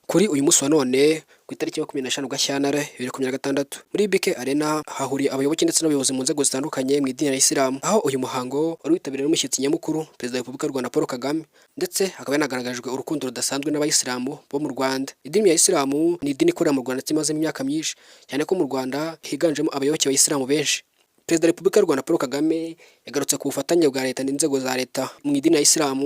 Kuri uyu munsi wa none ku itariki ya 25 Gashyantare 2026 muri BK Arena hahuriye abayoboke ndetse n'abayobozi mu nzego zitandukanye mu idini ya Islam, aho uyu muhango wari witabiriwe n'umushyitsi nyamukuru Perezida wa Repubulika y'u Rwanda Paul Kagame, ndetse hakaba yanagaragajwe urukundo rudasanzwe n'abayisilamu bo mu Rwanda. Idini ya Islam ni idini ikorera mu Rwanda imaze imyaka myinshi, cyane ko mu Rwanda higanjemo abayoboke b'Abayisilamu benshi. Perezida wa Repubulika y'u Rwanda Paul Kagame yagarutse ku bufatanye bwa leta n'inzego za leta mu idini ya Islam,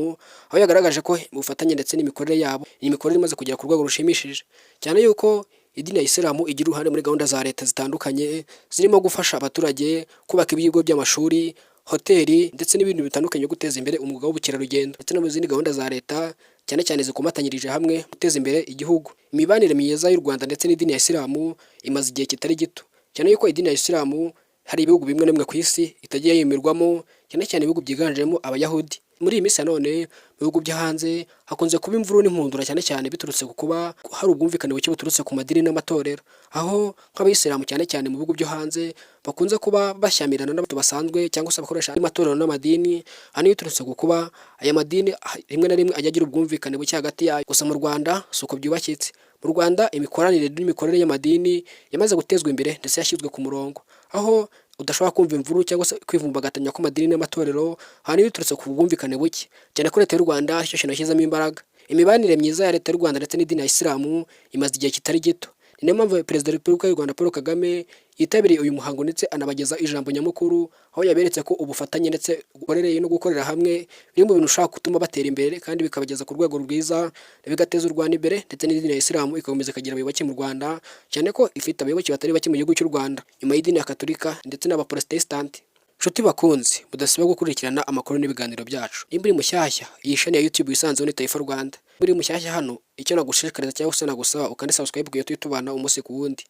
aho yagaragaje ko ubufatanye ndetse n'imikorere yabo, iyi mikorere imaze kugera ku rwego rushimishije, cyane yuko idini ya Islam igira uruhare muri gahunda za leta zitandukanye zirimo gufasha abaturage kubaka ibigo by'amashuri, hoteli ndetse n'ibindi bitandukanye byo guteza imbere umwuga w'ubukerarugendo, ndetse no mu zindi gahunda za leta cyane cyane zikomatanyirije hamwe guteza imbere igihugu. Imibanire myiza y'u Rwanda ndetse n'idini ya Islam imaze igihe kitari gito, cyane yuko idini ya Islam hari ibihugu bimwe na bimwe ku isi itagiye yemerwamo, cyane cyane ibihugu byiganjemo Abayahudi. Muri iyi minsi ya none mu bihugu byo hanze hakunze kuba imvururu n'impundura, cyane cyane biturutse ku kuba hari ubwumvikane buke buturutse ku madini n'amatorero, aho nk'abayisilamu cyane cyane mu bihugu byo hanze bakunze kuba bashyamirana n'abantu basanzwe cyangwa se bakoresha amatorero n'amadini, ahanini biturutse ku kuba aya madini rimwe na rimwe ajya agira ubwumvikane buke hagati yayo. Gusa mu Rwanda si uko byubakitse. Mu Rwanda imikoranire n'imikorere y'amadini yamaze gutezwa imbere ndetse yashyizwe ku murongo, aho udashobora kumva imvuru cyangwa se kwivumbagatanya kw'amadini n'amatorero, ahanini biturutse ku bwumvikane buke, cyane ko leta y'u Rwanda icyo kintu yashyizemo imbaraga. Imibanire myiza ya leta y'u Rwanda ndetse n'idini ya Islam imaze igihe kitari gito. Ni nayo mpamvu Perezida wa Repubulika y'u Rwanda Paul Kagame yitabiriye uyu muhango ndetse anabageza ijambo nyamukuru, aho yaberetse ko ubufatanye ndetse gukorere no gukorera hamwe biri mu bintu ushaka gutuma batera imbere kandi bikabageza ku rwego rwiza, bigateza u Rwanda imbere, ndetse n'idini ya Islam igakomeza ikagira abayoboke mu Rwanda, cyane ko ifite abayoboke batari bake mu gihugu cy'u Rwanda nyuma y'idini ya Katolika ndetse n'Abaprotesitanti. Nshuti bakunzi, mudasiba gukurikirana amakuru n'ibiganiro byacu. Nimba uri mushyashya, iyi channel ya YouTube yisanzeho ni Taifa Rwanda. Uri mushyashya hano, icyo nagushishikariza cyangwa se nagusaba ukandi subscribe kugira tujye tubana umunsi ku wundi.